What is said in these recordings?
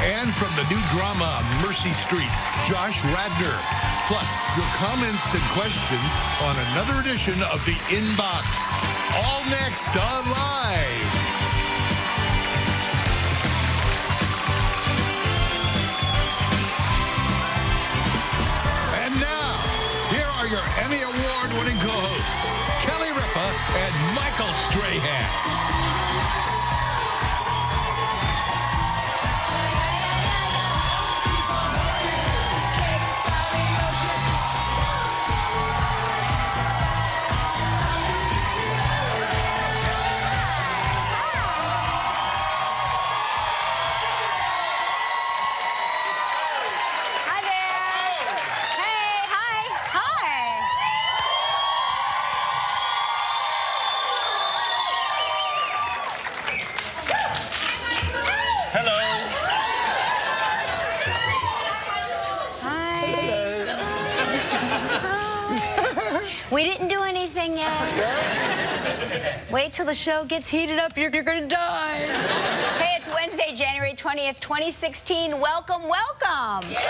And from the new drama Mercy Street, Josh Radnor. Plus, your comments and questions on another edition of The Inbox. All next on Live. And now, here are your Emmy Award-winning co-hosts, Kelly Ripa and Michael Strahan. We didn't do anything yet. Wait till the show gets heated up. You're gonna die. Hey, it's Wednesday, January 20th, 2016. Welcome, welcome. Yeah.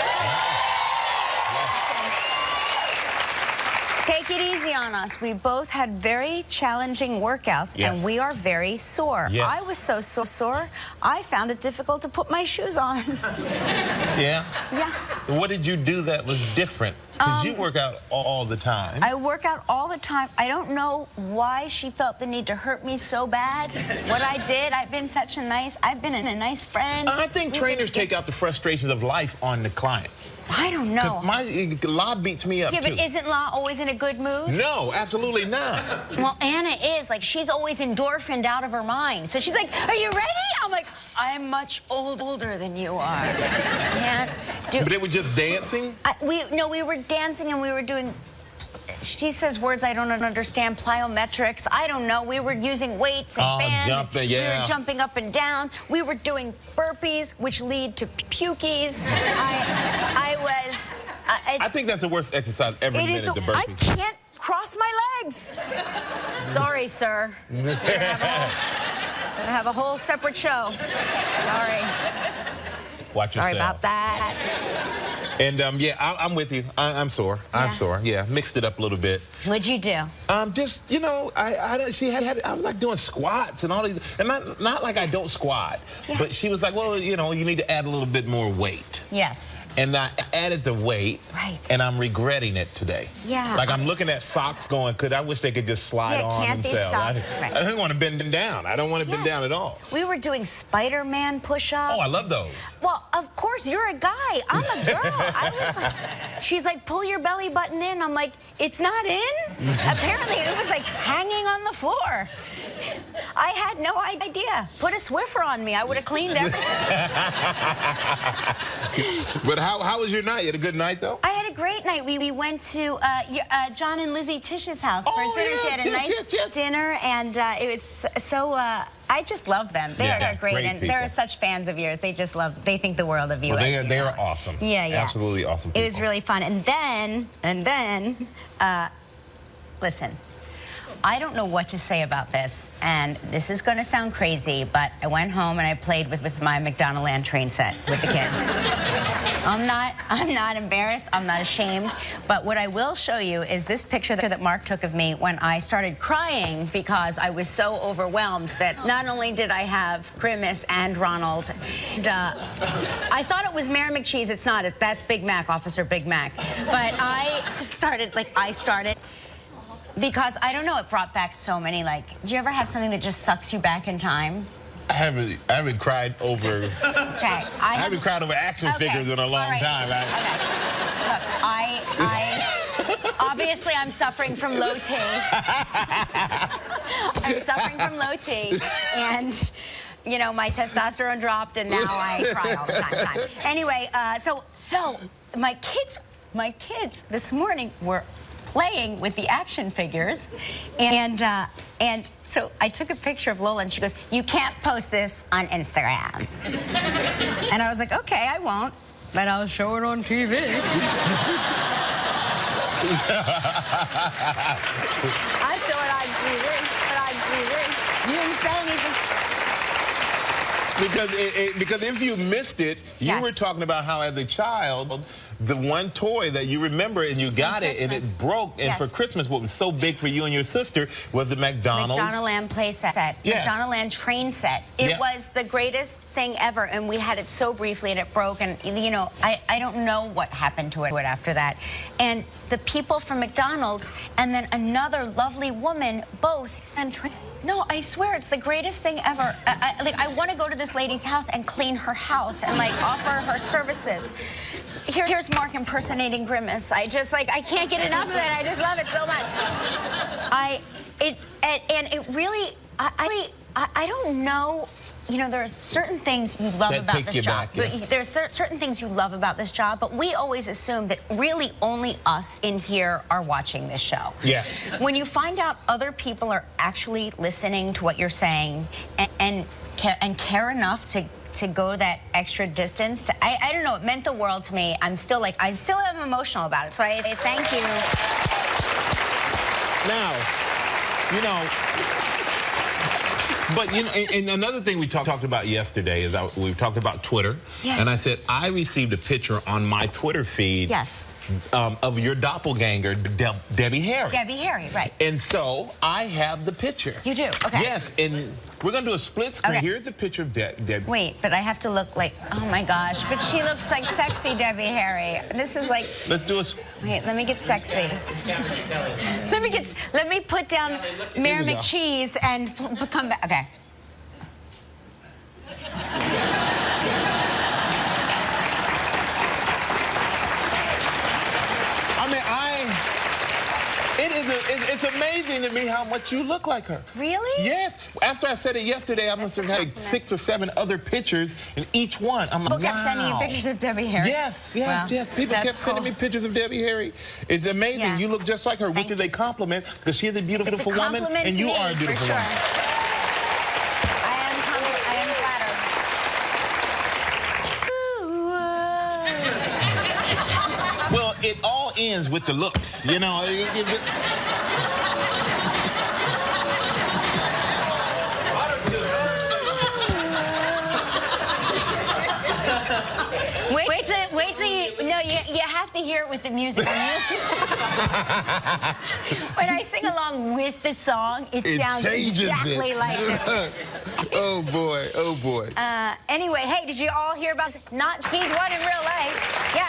Take it easy on us. We both had very challenging workouts, and we are very sore. Yes. I was so sore, I found it difficult to put my shoes on. Yeah? Yeah. What did you do that was different? Because you work out all the time. I work out all the time. I don't know why she felt the need to hurt me so bad. What I did, I've been a nice friend. I think trainers take out the frustrations of life on the client. I don't know. La beats me up, yeah, but isn't La always in a good mood? No, absolutely not. Well, Anna is. Like, she's always endorphined out of her mind. So she's like, are you ready? I'm like, I'm much older than you are. Yeah. But it was just dancing? We were dancing and we were doing... She says words I don't understand, plyometrics. I don't know. We were using weights and bands. Jumping, yeah. We were jumping up and down. We were doing burpees, which lead to pukies. I think that's the worst exercise ever invented, the burpees. I can't cross my legs. Sorry, sir. Gonna have a whole separate show. Sorry. Watch yourself. Sorry about that. And yeah, I'm with you. I'm sore. Yeah. I'm sore. Yeah, mixed it up a little bit. What'd you do? Just, you know, I was like doing squats and all these, and not like I don't squat, but she was like, well, you know, you need to add a little bit more weight. Yes. And I added the weight, and I'm regretting it today. Yeah. Like, I'm looking at socks going, I wish they could just slide on themselves. These socks, I don't want to bend them down. I don't want to bend down at all. We were doing Spider-Man push-ups. Oh, I love those. Well, of course, you're a guy. I'm a girl. I was like, she's like, pull your belly button in. I'm like, it's not in? Apparently, it was like hanging on the floor. I had no idea. Put a Swiffer on me. I would have cleaned everything. But how was your night? You had a good night, though? I had a great night. We went to John and Lizzie Tish's house for dinner. Yes, She had a nice dinner, and it was so... I just love them. They are great and they're such fans of yours. They just they think the world of you. Well, they are awesome. Yeah. Absolutely awesome people. It was really fun. And then, listen, I don't know what to say about this, and this is going to sound crazy, but I went home and I played with my McDonaldland train set with the kids. I'm not embarrassed. I'm not ashamed. But what I will show you is this picture that Mark took of me when I started crying because I was so overwhelmed that not only did I have Grimace and Ronald, and, I thought it was Mayor McCheese. It's not. That's Big Mac, Officer Big Mac. But I started because, I don't know, it brought back so many, like, do you ever have something that just sucks you back in time? I haven't cried over... Okay. I haven't cried over action figures in a long time. Look, obviously, I'm suffering from low T. I'm suffering from low T, and... You know, my testosterone dropped, and now I cry all the time. Anyway, so my kids this morning were playing with the action figures, and so I took a picture of Lola, and she goes, "You can't post this on Instagram." And I was like, "Okay, I won't, but I'll show it on TV." I saw it on TV. You didn't say anything. Because if you missed it, you were talking about how as a child, the one toy that you remember and you got it and it broke, and for Christmas what was so big for you and your sister was the McDonald's McDonaldland play set. Yes. McDonaldland train set. It was the greatest thing ever, and we had it so briefly and it broke, and you know, I don't know what happened to it after that. And the people from McDonald's and then another lovely woman both sent. No, I swear it's the greatest thing ever. I want to go to this lady's house and clean her house and like offer her services. Here's Mark impersonating Grimace. I can't get enough of it. I just love it so much. I don't know. You know, there are certain things you love about this job. There's certain things you love about this job, but we always assume that really only us in here are watching this show. Yeah. When you find out other people are actually listening to what you're saying and care enough to go that extra distance, I don't know, it meant the world to me. I still am emotional about it, so I thank you. Now, you know, but, you know, and another thing we talked about yesterday is that we talked about Twitter. Yes. And I said, I received a picture on my Twitter feed of your doppelganger, Debbie Harry. Debbie Harry, right. And so I have the picture. You do? Okay. Yes, and we're going to do a split screen. Okay. Here's the picture of Debbie. Wait, but I have to look like, oh my gosh, but she looks like sexy Debbie Harry. This is like... Let's do a... Wait, let me get sexy. Let me put down Mayor McCheese and come back. Okay. I mean, it's amazing to me how much you look like her. Really? Yes. After I said it yesterday, I must have had 6 or 7 other pictures, and each one, I'm like, People kept sending you pictures of Debbie Harry. Yes. People kept sending me pictures of Debbie Harry. It's amazing. Yeah. You look just like her, which is a compliment, because she's a beautiful woman, and you are a beautiful woman. I am flattered. Well, it all ends with the looks, you know. Wait till you have to hear it with the music. When I sing along with the song, it sounds exactly like it. Oh boy, oh boy. Anyway, hey, did you all hear about he's won in real life? Yeah.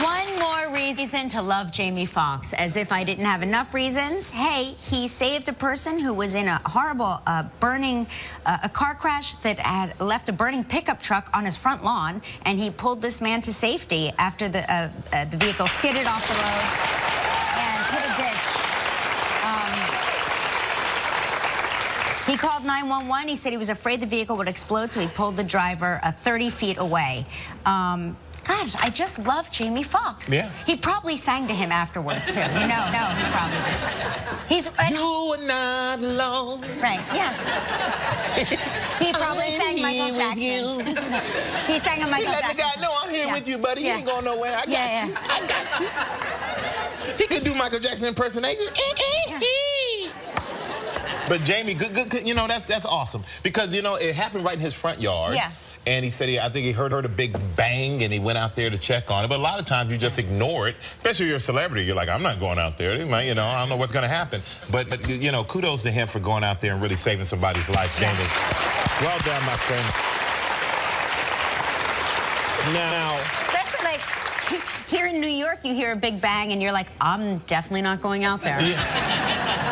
One more reason to love Jamie Foxx, as if I didn't have enough reasons. Hey, he saved a person who was in a horrible burning a car crash that had left a burning pickup truck on his front lawn, and he pulled this man to safety after the vehicle skidded off the road and hit a ditch. He called 911. He said he was afraid the vehicle would explode, so he pulled the driver 30 feet away. Gosh, I just love Jamie Foxx. Yeah. He probably sang to him afterwards, too. No, he probably did. You are not alone. Right, yeah. He probably sang Michael Jackson. He sang a Michael Jackson. He let the guy know, I'm here with you, buddy. He ain't going nowhere. I got you. I got you. He could do Michael Jackson impersonation. But Jamie, good, you know, that's awesome. Because, you know, it happened right in his front yard. Yeah. And he said, I think he heard a big bang, and he went out there to check on it. But a lot of times you just ignore it, especially if you're a celebrity. You're like, I'm not going out there. You know, I don't know what's going to happen. But, you know, kudos to him for going out there and really saving somebody's life. Jamie, well done, my friend. Now, especially like here in New York, you hear a big bang, and you're like, I'm definitely not going out there.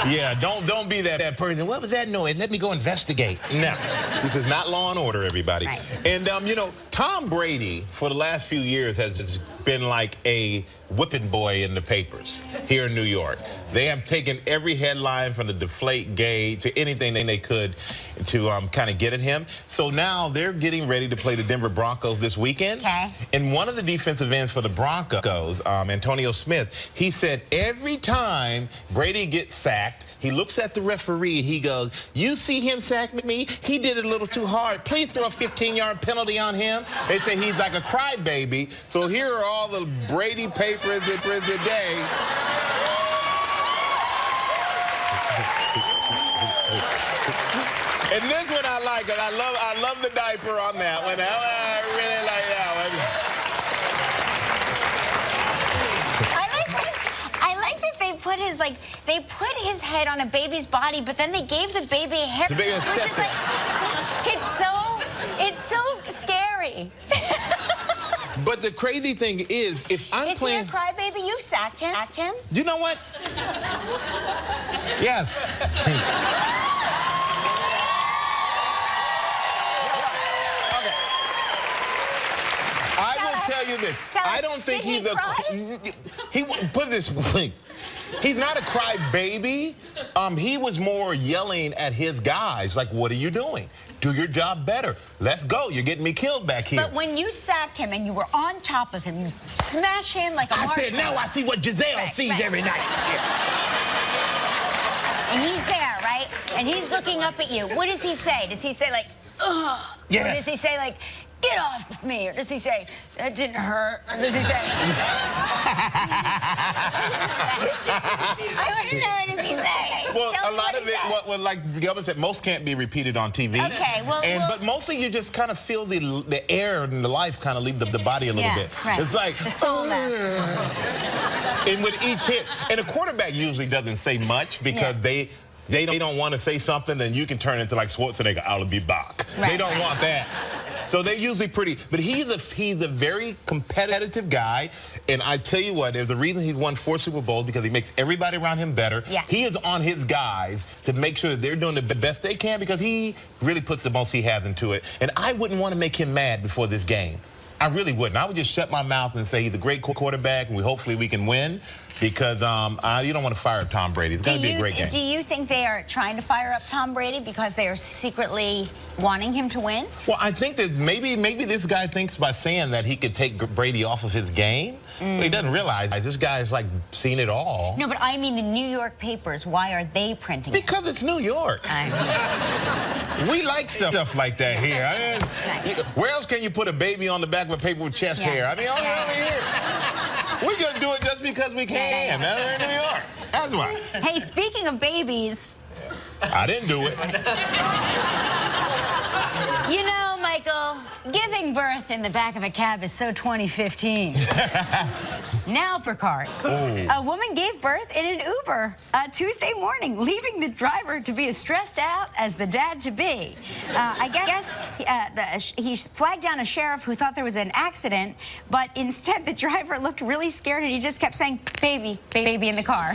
Yeah, don't be that person. What was that noise? Let me go investigate. No, this is not Law and Order, everybody. Right. And, you know, Tom Brady, for the last few years, has just been like a whipping boy in the papers here in New York. They have taken every headline from the Deflategate to anything they could to kind of get at him. So now they're getting ready to play the Denver Broncos this weekend. Okay. And one of the defensive ends for the Broncos, Antonio Smith, he said every time Brady gets sacked, he looks at the referee, he goes, you see him sack me? He did it a little too hard. Please throw a 15-yard penalty on him. They say he's like a crybaby. So here are all the Brady papers the day. And this one I like, and I love the diaper on that one. I really like that one. I like that they put his head on a baby's body, but then they gave the baby a hair. It's a big chest. It's so scary. But the crazy thing is, if I'm playing... Is he a crybaby? You've sacked him. You know what? Yes. I will tell you this. I don't think he's a... Put this way. He's not a crybaby. He was more yelling at his guys, like, what are you doing? Do your job better. Let's go. You're getting me killed back here. But when you sacked him and you were on top of him, you smash him like a marshmallow. I said, now I see what Giselle sees every night. And he's there, right? And he's looking up at you. What does he say? Does he say, like, ugh? Yes. Or does he say, like, get off of me? Or does he say, that didn't hurt? Or does he say... I want to know, what does he say? Well, a lot of it, like Gilbert said, most can't be repeated on TV. Okay, well... But mostly you just kind of feel the air and the life kind of leave the body a little bit. Right. It's like... The soul and with each hit, and a quarterback usually doesn't say much because they don't want to say something, and you can turn into like Schwarzenegger, I'll be back. Right, they don't want that. So they're usually pretty, but he's a very competitive guy, and I tell you what, there's a reason he won 4 Super Bowls, because he makes everybody around him better. Yeah. He is on his guys to make sure that they're doing the best they can, because he really puts the most he has into it. And I wouldn't want to make him mad before this game. I really wouldn't. I would just shut my mouth and say he's a great quarterback, and hopefully we can win, because you don't want to fire up Tom Brady. It's going to be a great game. Do you think they are trying to fire up Tom Brady because they are secretly wanting him to win? Well, I think that maybe this guy thinks by saying that he could take Brady off of his game. But he doesn't realize this guy's like seen it all. No, but I mean the New York papers. Why are they printing it? Because it's New York. We like stuff like that here. I mean, where else can you put a baby on the back of a paper with chest hair? I mean, only here. We just do it just because we can. We're in New York. That's why. Hey, speaking of babies. I didn't do it. You know, Michael, giving birth in the back of a cab is so 2015. Now, Picard. A woman gave birth in an Uber Tuesday morning, leaving the driver to be as stressed out as the dad-to-be. I guess he flagged down a sheriff who thought there was an accident, but instead the driver looked really scared and he just kept saying, baby, baby in the car.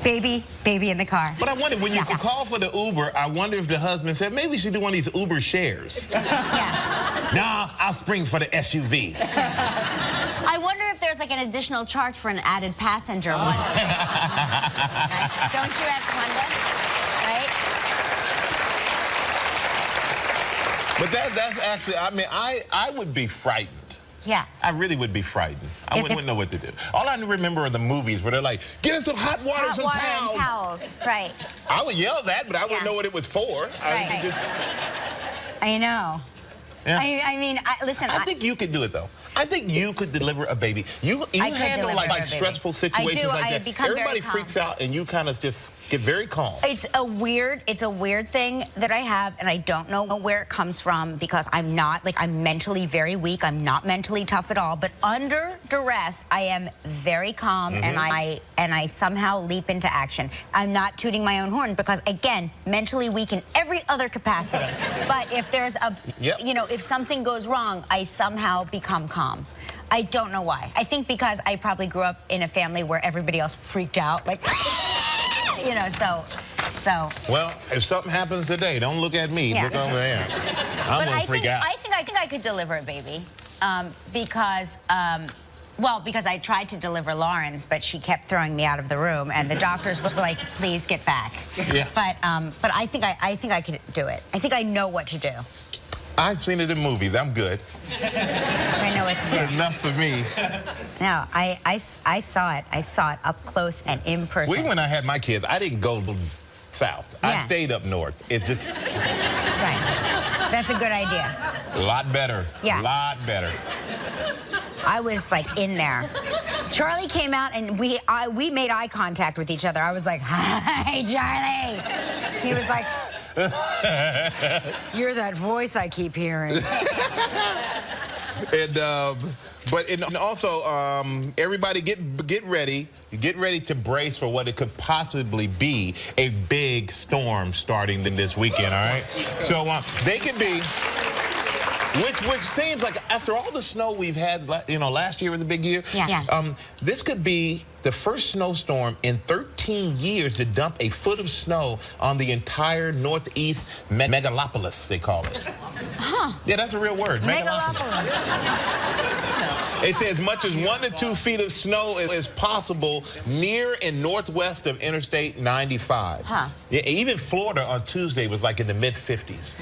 Baby in the car. But I wonder, when you call for the Uber, I wonder if the husband said, maybe we should do one of these Uber shares. Nah, I'll spring for the SUV. I wonder if there's like an additional charge for an added passenger one. Right? Don't you have wonder? Right? But that's actually, I mean, I would be frightened. Yeah. I really would be frightened. I wouldn't know what to do. All I remember are the movies where they're like, get us some hot water, some towels. And towels, right. I would yell that, but I wouldn't know what it was for. Right. I know. Yeah. I mean, listen. I think you could do it, though. I think you could deliver a baby. You handle like stressful situations like that. Everybody freaks out, and you kind of just get very calm. It's a weird thing that I have, and I don't know where it comes from, because I'm mentally very weak. I'm not mentally tough at all. But under duress, I am very calm, and I somehow leap into action. I'm not tooting my own horn, because again, mentally weak in every other capacity. But if there's if something goes wrong, I somehow become calm. I don't know why. I think because I probably grew up in a family where everybody else freaked out, like, so. Well, if something happens today, don't look at me. Look over there. I'm gonna freak out. I think I could deliver a baby, because I tried to deliver Lauren's, but she kept throwing me out of the room, and the doctors were like, "Please get back." Yeah. But I think I could do it. I think I know what to do. I've seen it in movies. I'm good. I know what to do. That's enough for me. No, I saw it. I saw it up close and in person. When I had my kids, I didn't go south. I stayed up north. It just... Right. That's a good idea. A lot better. Yeah. A lot better. I was like in there. Charlie came out and we made eye contact with each other. I was like, "Hi, Charlie." He was like, "You're that voice I keep hearing." And also, everybody get ready. Get ready to brace for what it could possibly be a big storm starting this weekend. All right. So they can be. Which seems like after all the snow we've had, last year was a big year. Yeah. This could be the first snowstorm in 13 years to dump a foot of snow on the entire northeast megalopolis, they call it. Huh. Yeah, that's a real word. Megalopolis. They say as much as 1 to 2 feet of snow is possible near and northwest of Interstate 95. Huh. Yeah, even Florida on Tuesday was like in the mid-50s.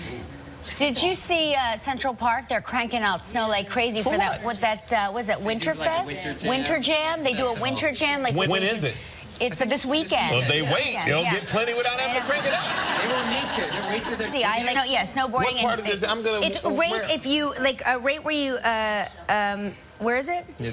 Did you see Central Park? They're cranking out snow like crazy for that. What that was it? Winterfest? Winter Jam? They do a winter jam. Like when is it? It's this weekend. Well, they wait. They'll get plenty without having to crank it out. They won't need to. They're wasting their Yeah, snowboarding. What part of this? I'm gonna. It's right if you right where you where is it? Yeah.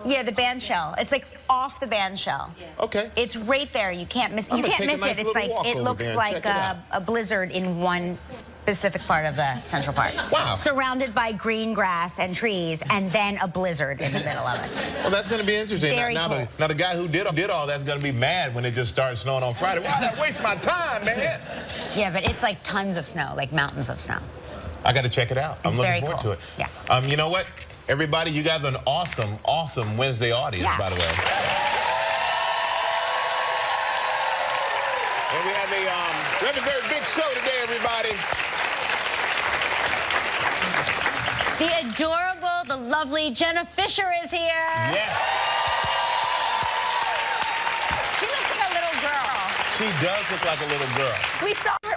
Yeah, the band shell. It's like off the band shell. Yeah. Okay. It's right there. You can't miss. You can't miss it. It's like it looks like a blizzard in one specific part of the Central Park. Wow. Surrounded by green grass and trees, and then a blizzard in the middle of it. Well, that's going to be interesting. Very Now the guy who did all that's going to be mad when it just starts snowing on Friday. Why did I waste my time, man? Yeah, but it's like tons of snow, like mountains of snow. I got to check it out. I'm looking forward to it. Yeah. You know what? Everybody, you got an awesome, awesome Wednesday audience, by the way. And we have a very big show today, everybody. The adorable, the lovely Jenna Fischer is here. Yes. She looks like a little girl. She does look like a little girl.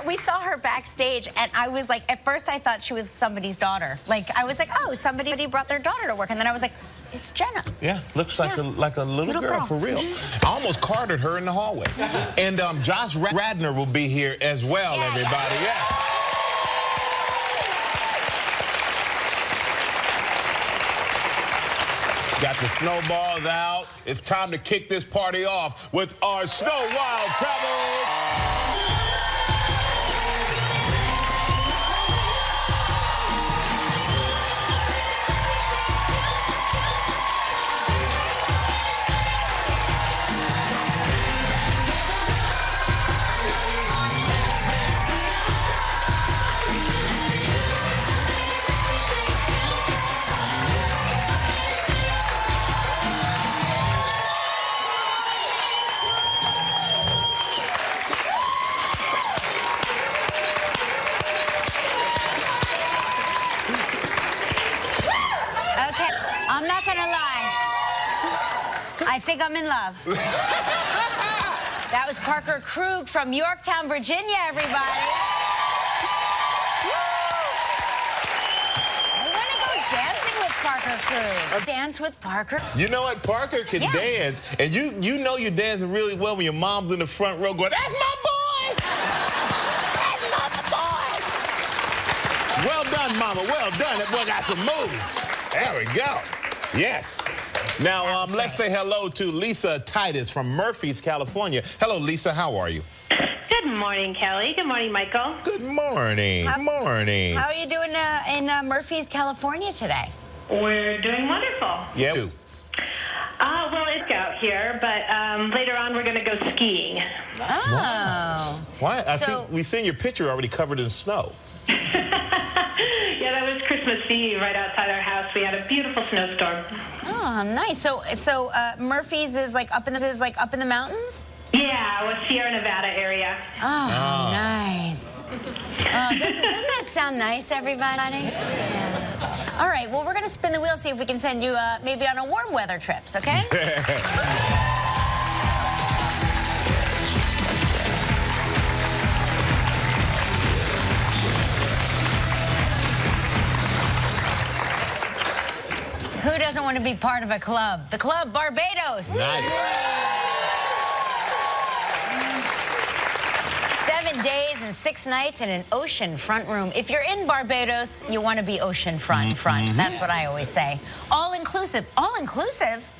We saw her backstage, and I was like, at first I thought she was somebody's daughter. Like, I was like, oh, somebody brought their daughter to work, and then I was like, it's Jenna. Yeah, looks like a little girl for real. I almost carded her in the hallway. And Josh Radnor will be here as well, everybody. Yeah. Got the snowballs out. It's time to kick this party off with our Snow Wild Travels. I'm not gonna lie. I think I'm in love. That was Parker Krug from Yorktown, Virginia, everybody. I want to go dancing with Parker Krug. Dance with Parker. You know what? Parker can dance, and you know you're dancing really well when your mom's in the front row going, "That's my boy! That's my boy!" Well done, Mama. Well done. That boy got some moves. There we go. Yes. Now, let's say hello to Lisa Titus from Murphy's, California. Hello, Lisa. How are you? Good morning, Kelly. Good morning, Michael. Good morning. Good morning. How are you doing in Murphy's, California today? We're doing wonderful. Yeah. Well, it's out here, but later on we're going to go skiing. Oh. Why? I think we've seen your picture already covered in snow. Yeah, that was Christmas Eve right outside our house. We had a beautiful snowstorm. Oh, nice. So Murphy's is like up in the mountains? Yeah, well, Sierra Nevada area. Oh, nice. Doesn't that sound nice, everybody? Yeah. All right, well, we're going to spin the wheel, see if we can send you maybe on a warm weather trips, okay? Who doesn't want to be part of a club? The Club Barbados. Nice. 7 days and 6 nights in an oceanfront room. If you're in Barbados, you want to be oceanfront. That's what I always say. All inclusive. All inclusive?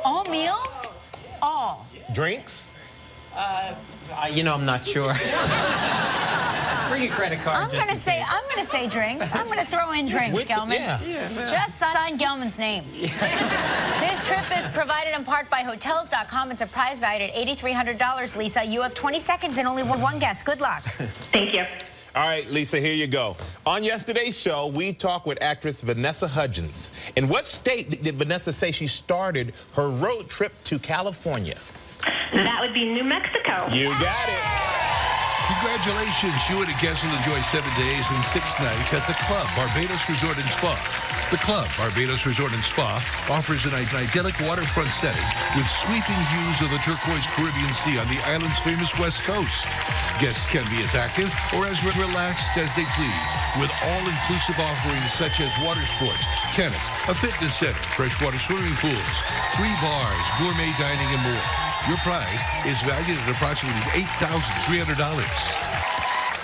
All meals? All. Drinks? I'm not sure. Bring your credit card. I'm gonna say drinks. I'm gonna throw in drinks, Gelman. Yeah. Just sign Gelman's name. This trip is provided in part by Hotels.com. It's a prize valued at $8,300. Lisa, you have 20 seconds and only one guess. Good luck. Thank you. All right, Lisa, here you go. On yesterday's show, we talked with actress Vanessa Hudgens. In what state did Vanessa say she started her road trip to California? That would be New Mexico. You got it. Congratulations. You and a guest will enjoy 7 days and 6 nights at the Club Barbados Resort and Spa. The Club Barbados Resort and Spa offers an idyllic waterfront setting with sweeping views of the turquoise Caribbean Sea on the island's famous west coast. Guests can be as active or as relaxed as they please, with all-inclusive offerings such as water sports, tennis, a fitness center, freshwater swimming pools, 3 bars, gourmet dining, and more. Your prize is valued at approximately $8,300.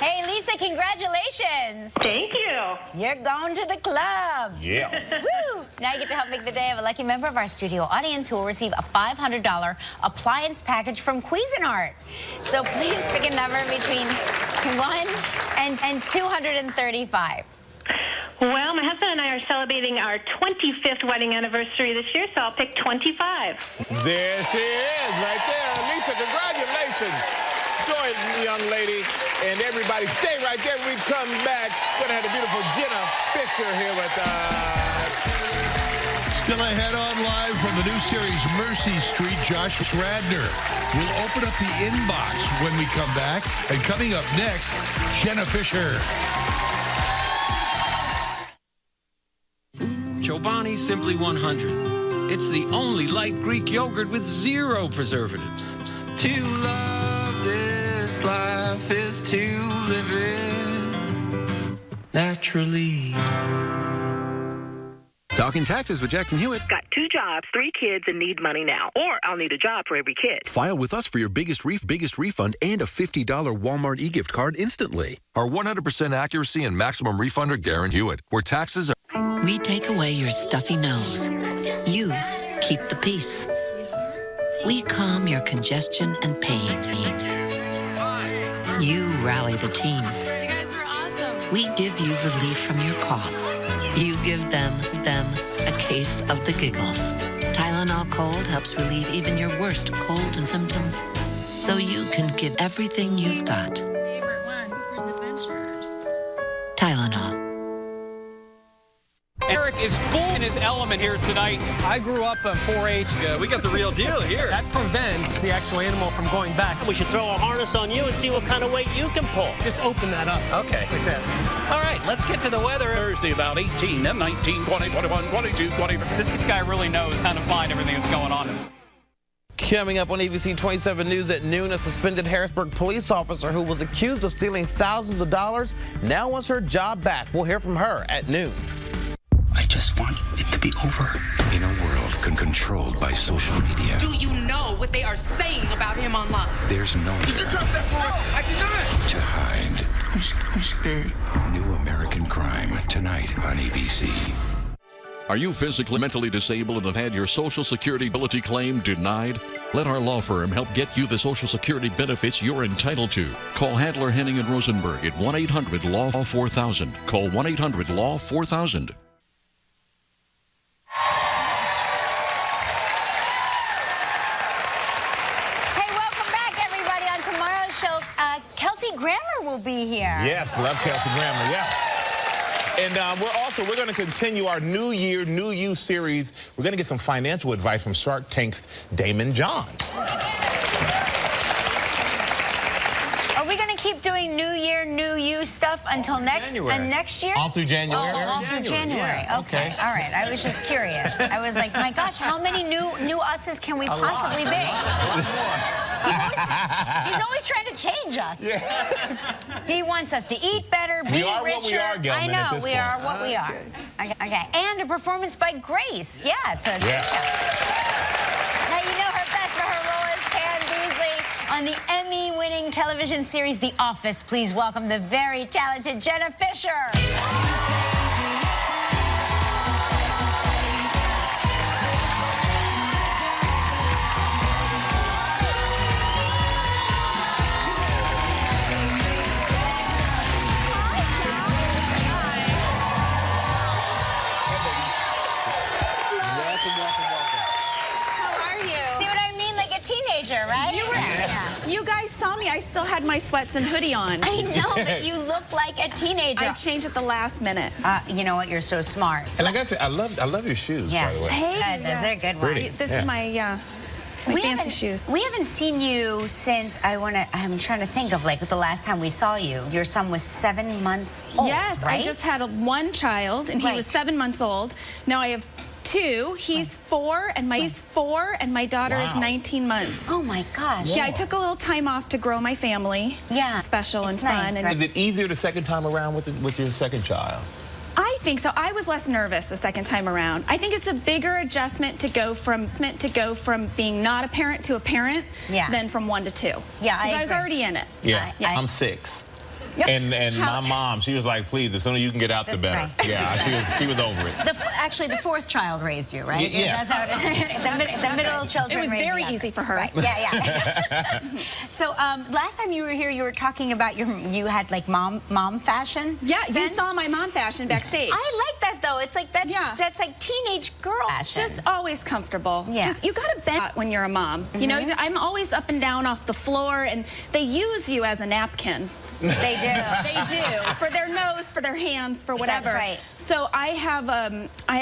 Hey, Lisa, congratulations. Thank you. You're going to the club. Yeah. Woo! Now you get to help make the day of a lucky member of our studio audience who will receive a $500 appliance package from Cuisinart. So please pick a number between 1 and 235. Well, my husband and I are celebrating our 25th wedding anniversary this year, so I'll pick 25. There she is, right there. Lisa, congratulations. Join the young lady and everybody. Stay right there when we come back. We're going to have the beautiful Jenna Fischer here with us. Still ahead on live from the new series Mercy Street, Josh Radnor will open up the inbox when we come back. And coming up next, Jenna Fischer. Chobani Simply 100. It's the only light Greek yogurt with 0 preservatives. To love this life is to live it naturally. Talking taxes with Jackson Hewitt. Got 2 jobs, 3 kids, and need money now. Or I'll need a job for every kid. File with us for your biggest refund and a $50 Walmart e-gift card instantly. Our 100% accuracy and maximum refund are guaranteed. Hewitt, where taxes are... We take away your stuffy nose. You keep the peace. We calm your congestion and pain. You rally the team. You guys were awesome. We give you relief from your cough. You give them a case of the giggles. Tylenol Cold helps relieve even your worst cold and symptoms, so you can give everything you've got. Favorite one, Cooper's Adventures. Tylenol. Eric is full in his element here tonight. I grew up on 4-H. We got the real deal here. That prevents the actual animal from going back. We should throw a harness on you and see what kind of weight you can pull. Just open that up. Okay. Like that. All right, let's get to the weather. Thursday about 18, then 19, 20, 21, 22, 20. This guy really knows how to find everything that's going on. Coming up on ABC 27 News at noon, a suspended Harrisburg police officer who was accused of stealing thousands of dollars now wants her job back. We'll hear from her at noon. I just want it to be over. In a world controlled by social media, Do you know what they are saying about him online? there's nowhere Did you drop that phone? I did not. to hide. I'm scared. New American Crime tonight on ABC. Are you physically, mentally disabled and have had your Social Security ability claim denied? Let our law firm help get you the Social Security benefits you're entitled to. Call Handler, Henning & Rosenberg at 1-800-LAW-4000. Call 1-800-LAW-4000. Kelsey Grammer will be here. Yes, love Kelsey Grammer, yeah. And we're going to continue our New Year, New You series. We're going to get some financial advice from Shark Tank's Damon John. Are we going to keep doing New Year, New You stuff until next year? All through January? Oh, all through January. Yeah, okay. All right. I was just curious. I was like, my gosh, how many new us's can we possibly be? He's always trying to change us. Yeah. He wants us to eat better, be richer. What we are, Gelman, I know, at this we point. are what we are. Okay. And a performance by Grace. Yes. Now, you know her best for her role as Pam Beasley on the Emmy-winning television series The Office. Please welcome the very talented Jenna Fischer. You were. You guys saw me. I still had my sweats and hoodie on. I know, but you look like a teenager. I changed at the last minute. You know what? You're so smart. And like I said, I love your shoes, by the way. Hey, those are good ones. This is my fancy shoes. We haven't seen you since I'm trying to think of like the last time we saw you. Your son was 7 months old. Yes, right? I just had one child, and he was 7 months old. Now I have 2. He's 4, and my daughter is 19 months. Oh my gosh. Yeah, I took a little time off to grow my family. Yeah, special and nice, fun. right? Is it easier the second time around with your second child? I think so. I was less nervous the second time around. I think it's a bigger adjustment to go from being not a parent to a parent than from 1 to 2. Yeah, I was already in it. Yeah, I'm 6. Yep. And my mom, she was like, please, the sooner you can get out, the better. Right. Yeah, she was over it. Actually, the 4th child raised you, right? Yeah. That's how the middle children. It was very easy for her. Right. Yeah. So last time you were here, you were talking about you had like mom fashion. Yeah, sense? you saw my mom fashion backstage. I like that though. It's like that's like teenage girl fashion. Just always comfortable. Yeah. Just you gotta bend when you're a mom. You know, I'm always up and down off the floor, and they use you as a napkin. They do. They do. For their nose, for their hands, for whatever. That's right. So I have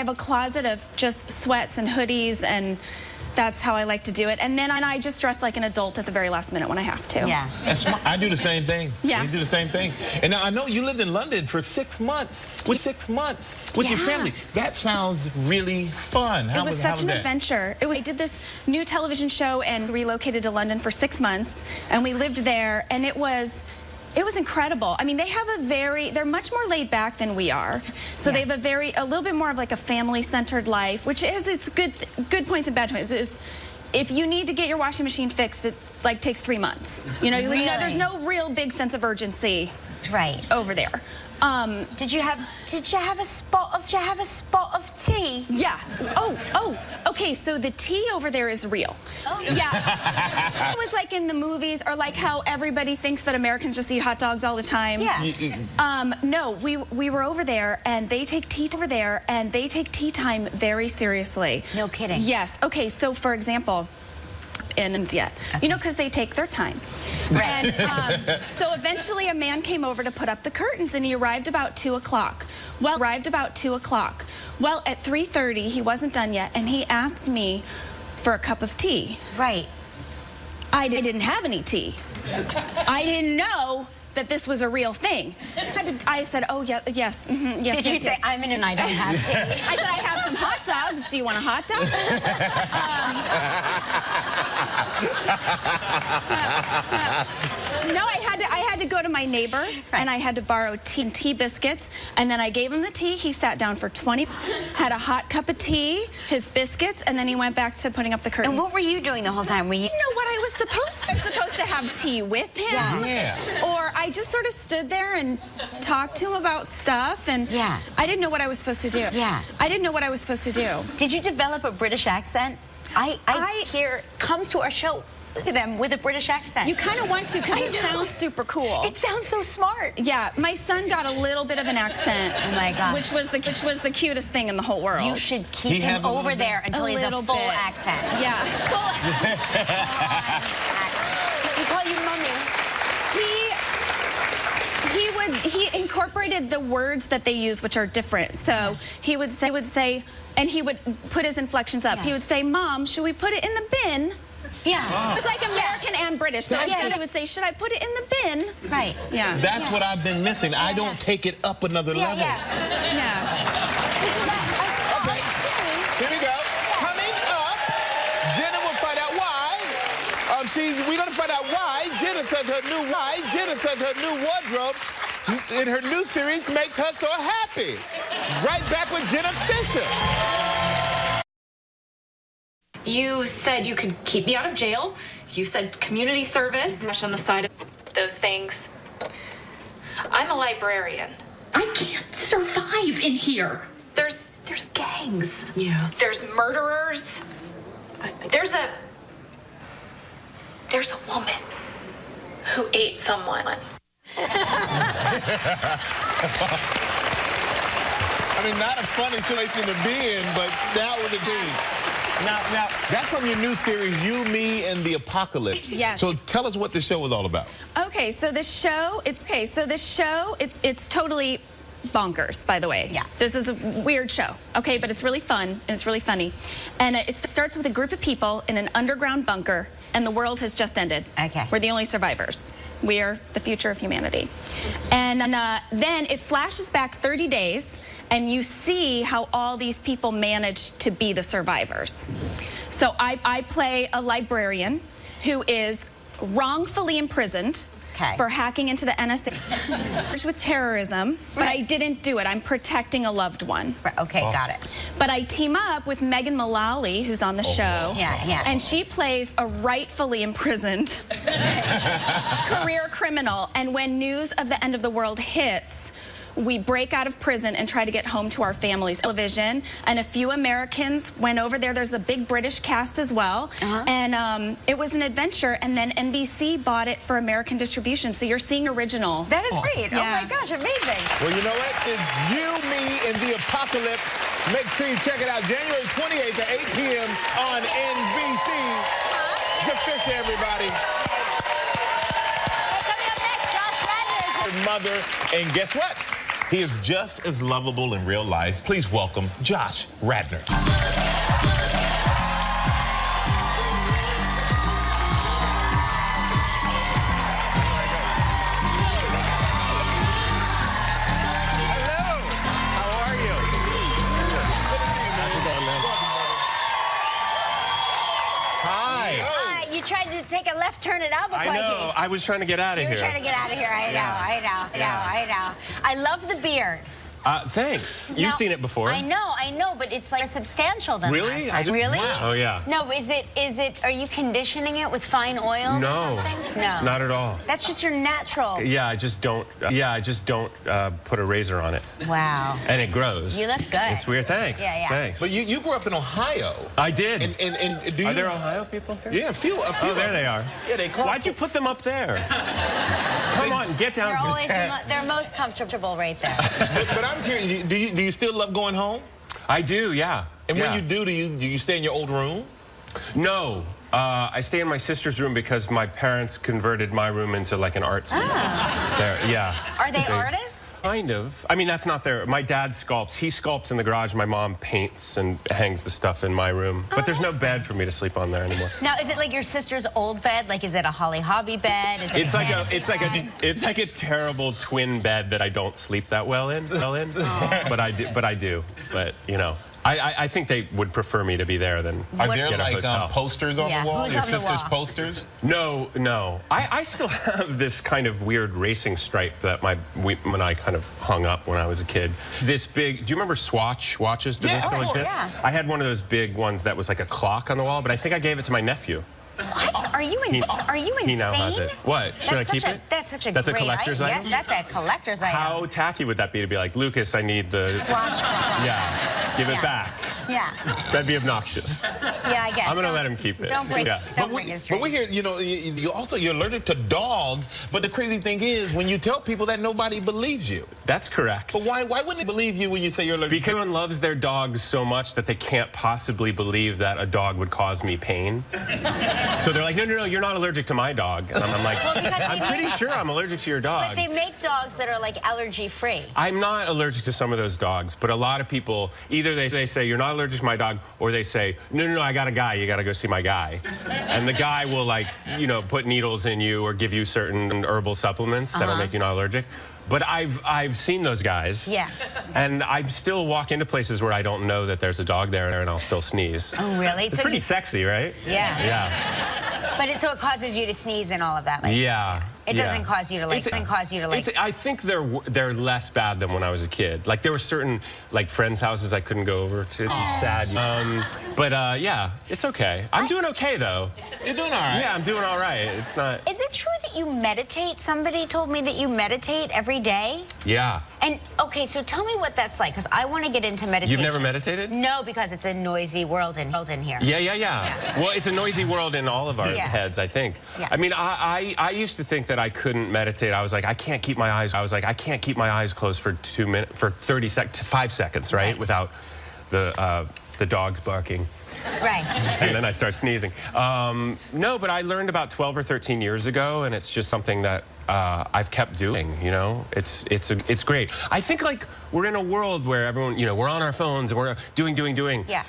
a closet of just sweats and hoodies, and that's how I like to do it. And then I just dress like an adult at the very last minute when I have to. Yeah. That's smart. I do the same thing. Yeah. You do the same thing. And now I know you lived in London for 6 months. With your family. That sounds really fun. It was such an adventure. I did this new television show and relocated to London for 6 months, and we lived there, and it was incredible. I mean, they're much more laid back than we are. So they have a little bit more of like a family-centered life, which has its good points and bad points. If you need to get your washing machine fixed, it like takes 3 months. You know, there's no real big sense of urgency over there. Did you have a spot of tea? Yeah. Oh. Okay. So the tea over there is real. Oh. Yeah. It was like in the movies, or like how everybody thinks that Americans just eat hot dogs all the time. Yeah. No, we were over there, and they take tea time very seriously. No kidding. Yes. Okay. So for example. You know, because they take their time. Right. And so eventually a man came over to put up the curtains, and he arrived about 2 o'clock. Well, at 3:30, he wasn't done yet, and he asked me for a cup of tea. Right. I didn't have any tea. I didn't know that this was a real thing. I said, oh, yes. Yes. Did you say, I'm in and I don't have tea? I said, I have some hot dogs. Do you want a hot dog? No, I had to go to my neighbor, and I had to borrow tea biscuits, and then I gave him the tea. He sat down for 20, had a hot cup of tea, his biscuits, and then he went back to putting up the curtains. And what were you doing the whole time? Were you know what I was supposed to? I was supposed to have tea with him. Yeah. Or I just sort of stood there and talked to him about stuff, and I didn't know what I was supposed to do. Yeah. I didn't know what I was supposed to do. Did you develop a British accent? I hear comes to our show to them with a British accent. You kind of want to, because it sounds super cool. It sounds so smart. Yeah, my son got a little bit of an accent. Oh my gosh. Which was the cutest thing in the whole world. You should keep him over there until he's a full accent. Yeah. He call you mommy. He incorporated the words that they use, which are different. So he would say, and he would put his inflections up. He would say, Mom, should we put it in the bin? Yeah. It was like American and British. So instead he would say, should I put it in the bin? Right. Yeah. That's what I've been missing. I don't take it up another level. Yeah. Okay. Here we go. Coming up, Jenna will find out why. We're going to find out why Jenna says her new wardrobe in her new series makes her so happy. Right back with Jenna Fischer. You said you could keep me out of jail. You said community service on the side of those things. I'm a librarian. I can't survive in here. There's gangs. Yeah. There's murderers. There's a woman who ate someone. I mean, not a funny situation to be in, but that was a dream. Now, that's from your new series, You, Me, and the Apocalypse. Yes. So tell us what the show was all about. Okay, so the show, it's totally bonkers, by the way. Yeah. This is a weird show, okay, but it's really fun and it's really funny. And it starts with a group of people in an underground bunker, and the world has just ended. Okay. We're the only survivors. We are the future of humanity. And then it flashes back 30 days, and you see how all these people managed to be the survivors. So I play a librarian who is wrongfully imprisoned for hacking into the NSA with terrorism, but I didn't do it. I'm protecting a loved one. Okay, got it. But I team up with Megan Mullally, who's on the show. Yeah. And she plays a rightfully imprisoned career criminal. And when news of the end of the world hits, we break out of prison and try to get home to our families. Television, and a few Americans went over there. There's a big British cast as well. And it was an adventure, and then NBC bought it for American distribution. So you're seeing original. That is great. Yeah. Oh my gosh, amazing. Well, you know what? It's You, Me, and the Apocalypse. Make sure you check it out January 28th at 8 p.m. on NBC. Good Fischer, everybody. Coming up next, Josh Radnor is Mother, and guess what? He is just as lovable in real life. Please welcome Josh Radnor. You tried to take a left turn at Albuquerque. I know. I was trying to get out of here. You were trying to get out of here. I know. I love the beard. Thanks. You've seen it before. I know, but it's like substantial than really? last time. Really? Wow. Oh, yeah. No, is it, are you conditioning it with fine oils or something? No. Not at all. That's just your natural. Yeah, I just don't put a razor on it. Wow. And it grows. You look good. It's weird. Thanks. Yeah. Thanks. But you grew up in Ohio. I did. And do you... Are there Ohio people here? Yeah, a few. Oh, there they are. Yeah, they call. Why'd you put them up there? Come on, get down. They're always they're most comfortable right there. but I'm curious, do you still love going home? I do, yeah. And when you do you stay in your old room? No. I stay in my sister's room because my parents converted my room into like an art studio. Yeah. Are they artists? Kind of. I mean, that's not their... My dad sculpts. He sculpts in the garage. My mom paints and hangs the stuff in my room. But there's no bed for me to sleep on there anymore. Now, is it like your sister's old bed? Like, is it a Holly Hobby bed? Is it it's like a terrible twin bed that I don't sleep that well in. But I do. But you know. I think they would prefer me to be there than Are there get a like hotel. posters on the wall? Who's Your on the sister's wall? posters? No. I still have this kind of weird racing stripe that when I kind of hung up when I was a kid. This big, do you remember Swatch watches? Do they still exist? Yeah. I had one of those big ones that was like a clock on the wall, but I think I gave it to my nephew. What? Are you insane? He now has it. What? Should I keep it? That's such a That's great a collector's item. item? Yes, that's a collector's item. How tacky would that be to be like, Lucas, I need the... Swatch clock. Yeah, give it back. Yeah. That'd be obnoxious. Yeah, I guess. I'm going to let him keep it. Don't break his dream. But we hear, you know, you're allergic to dogs, but the crazy thing is, when you tell people that, nobody believes you. That's correct. But why wouldn't they believe you when you say you're allergic? Because everyone loves their dogs so much that they can't possibly believe that a dog would cause me pain. So they're like, no, you're not allergic to my dog. And I'm like, I'm pretty sure I'm allergic to your dog. But they make dogs that are like allergy-free. I'm not allergic to some of those dogs, but a lot of people, either they say, you're not allergic to my dog, or they say, no, I got a guy, you got to go see my guy. And the guy will, like, you know, put needles in you or give you certain herbal supplements that'll make you not allergic. But I've seen those guys. Yeah. And I still walk into places where I don't know that there's a dog there, and I'll still sneeze. Oh, really? It's pretty sexy, right? Yeah. Yeah. But so it causes you to sneeze and all of that. Like, yeah. It doesn't cause you to like. I think they're less bad than when I was a kid. Like there were certain like friends' houses I couldn't go over to. It's sad. But yeah, it's okay. I'm doing okay though. You're doing all right. Yeah, I'm doing all right. It's not. Is it true that you meditate? Somebody told me that you meditate every day. Yeah. And okay, so tell me what that's like, because I want to get into meditation. You've never meditated? No, because it's a noisy world in here. Yeah. Well, it's a noisy world in all of our heads, I think. Yeah. I mean, I used to think that I couldn't meditate. I was like, I can't keep my eyes closed for 5 seconds, right? Without the dogs barking. Right. And then I start sneezing. No, but I learned about 12 or 13 years ago, and it's just something that I've kept doing, you know? It's great. I think, like, we're in a world where everyone, you know, we're on our phones and we're doing. Yeah.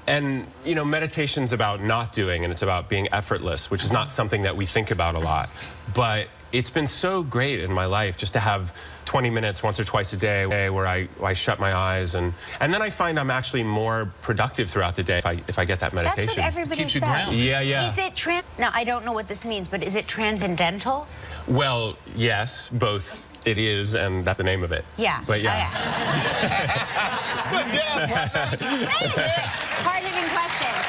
And, you know, meditation's about not doing, and it's about being effortless, which is not something that we think about a lot. But it's been so great in my life just to have 20 minutes once or twice a day where I shut my eyes, and then I find I'm actually more productive throughout the day if I get that meditation. That's what everybody Keeps you says. grounded. Yeah. Is it now, I don't know what this means, but is it transcendental? Well, yes, both. It is, and that's the name of it. Yeah. But yeah. Good job, partner. Hard-hitting questions.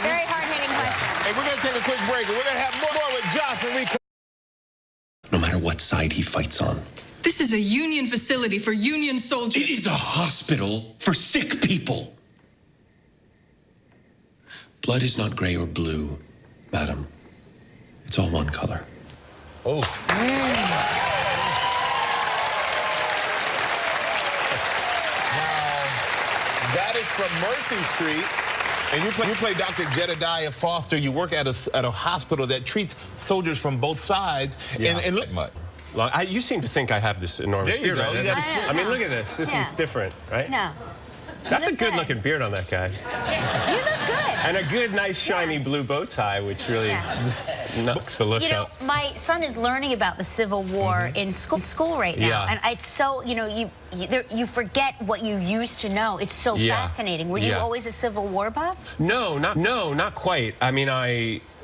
Very hard-hitting questions. Hey, we're going to take a quick break, and we're going to have more with Josh when we come. No matter what side he fights on. This is a union facility for union soldiers. It is a hospital for sick people. Blood is not gray or blue, madam. It's all one color. Oh. That is from Mercy Street. And you play Dr. Jedediah Foster. You work at a hospital that treats soldiers from both sides. Yeah. And look, Well, you seem to think I have this enormous there you beard. go. Right? You got a spirit. I mean, look at this. This Yeah. is different, right? No. That's a look good. good-looking beard on that guy. You look good. And a good, nice, shiny blue bow tie, which really knocks the look You know, out. my son is learning about the Civil War in school right now, Yeah. and it's so, you know, you forget what you used to know. It's so fascinating. Were you always a Civil War buff? No, not quite. I mean,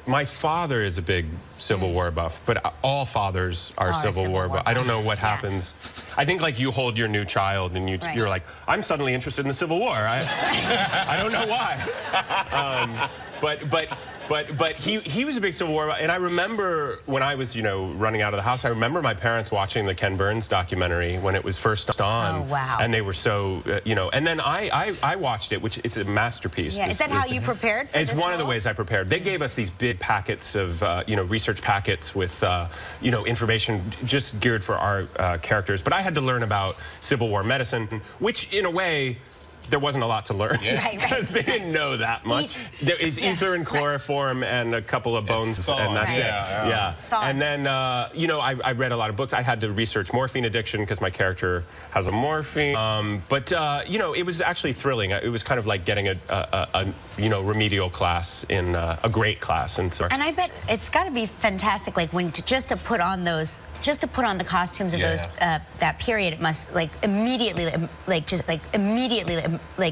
my father is a big Civil War buff, but all fathers are Civil War buff. I don't know what happens. I think, like, you hold your new child and you're like, I'm suddenly interested in the Civil War. I don't know why. But he was a big Civil War buff. And I remember when I was, you know, running out of the house, I remember my parents watching the Ken Burns documentary when it was first on. Oh, wow. And they were so, you know, and then I watched it, which it's a masterpiece. Yeah. Is that how you prepared for this It's one of the role? ways I prepared. They gave us these big packets of, you know, research packets with, you know, information just geared for our characters. But I had to learn about Civil War medicine, which in a way, there wasn't a lot to learn because they didn't know that much. There is ether and chloroform and a couple of bones, and that's it. Yeah. And then, you know, I read a lot of books. I had to research morphine addiction because my character has a morphine. But you know, it was actually thrilling. It was kind of like getting a you know, remedial class in a great class. And so. And I bet it's got to be fantastic, like just to put on those. Just to put on the costumes of those that period, it must immediately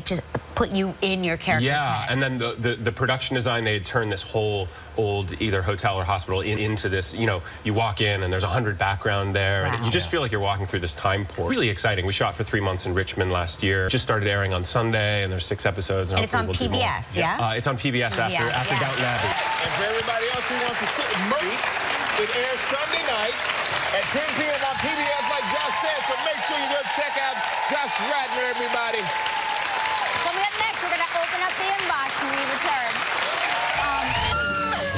just put you in your character's head. And then the production design, they had turned this whole old either hotel or hospital into this, you know, you walk in and there's 100 background there, and you just feel like you're walking through this time port. Really exciting. We shot for 3 months in Richmond last year. Just started airing on Sunday, and there's 6 episodes. And it's on PBS, yeah? It's on PBS after Downton Abbey. And for everybody else who wants to sit with Murray, it airs Sunday nights at 10 p.m. on PBS, like Josh said, so make sure you go check out Josh Radnor, everybody. Coming up next, we're going to open up the inbox when we return.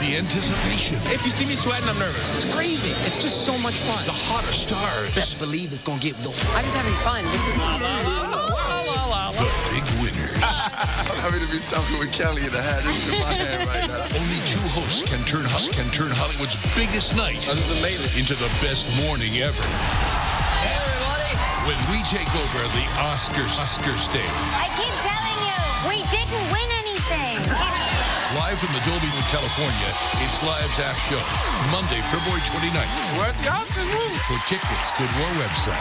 The anticipation. If you see me sweating, I'm nervous. It's crazy. It's just so much fun. The hotter stars. Best believe it's going to get low. I'm just having fun. This is The big winners. I'm happy to be talking with Kelly and I had this in my hand right now. Only 2 hosts can turn Hollywood's biggest night into the best morning ever. Hey, everybody. When we take over the Oscar stage. I keep telling you, we didn't win anything. Live from the Dolby in California, it's Live's Half Show, Monday, February 29th. We're at the Oscars. For tickets, go to our website.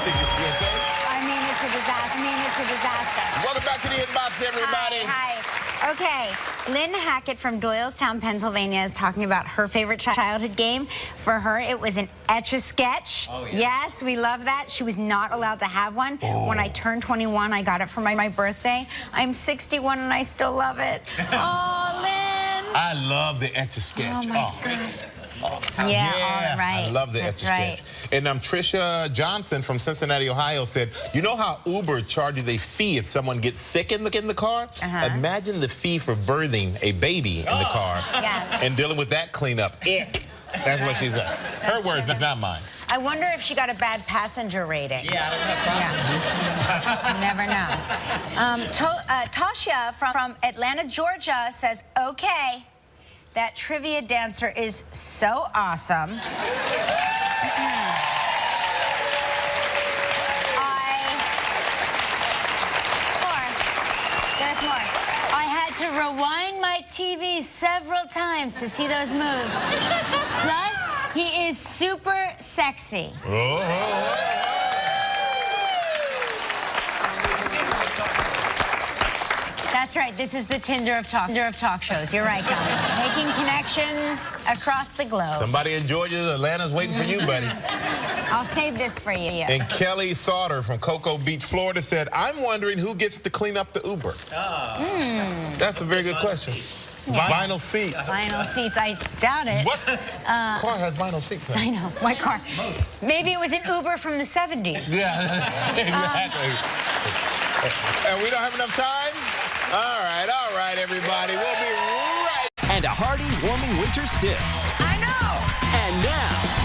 I mean, it's a disaster. Welcome back to the inbox, everybody. Hi. Okay, Lynn Hackett from Doylestown, Pennsylvania is talking about her favorite childhood game. For her, it was an Etch-a-Sketch. Oh, yeah. Yes, we love that. She was not allowed to have one. When I turned 21, I got it for my birthday. I'm 61 and I still love it. Oh, Lynn. I love the Etch-a-Sketch. Oh, my gosh. Yeah, all right. I love the Etch-a-Sketch. And Tricia Johnson from Cincinnati, Ohio said, you know how Uber charges a fee if someone gets sick in the car? Imagine the fee for birthing a baby in the car and dealing with that cleanup. That's what she said. Her words, not mine. I wonder if she got a bad passenger rating. Yeah, I don't You have never know. Tasha from Atlanta, Georgia says, okay, that trivia dancer is so awesome. There's more. I had to rewind my TV several times to see those moves. Plus, he is super sexy. That's right. This is the Tinder of talk shows. You're right, Don. Making connections across the globe. Somebody in Georgia, Atlanta's waiting for you, buddy. I'll save this for you. And Kelly Sauter from Cocoa Beach, Florida said, I'm wondering who gets to clean up the Uber. That's a very good question. Yeah. Vinyl seats. Vinyl seats. I doubt it. What car has vinyl seats now? I know. What car? Maybe it was an Uber from the 70s. Yeah, exactly. And we don't have enough time? All right, everybody. We'll be right. And a hearty, warming winter still. I know. And now,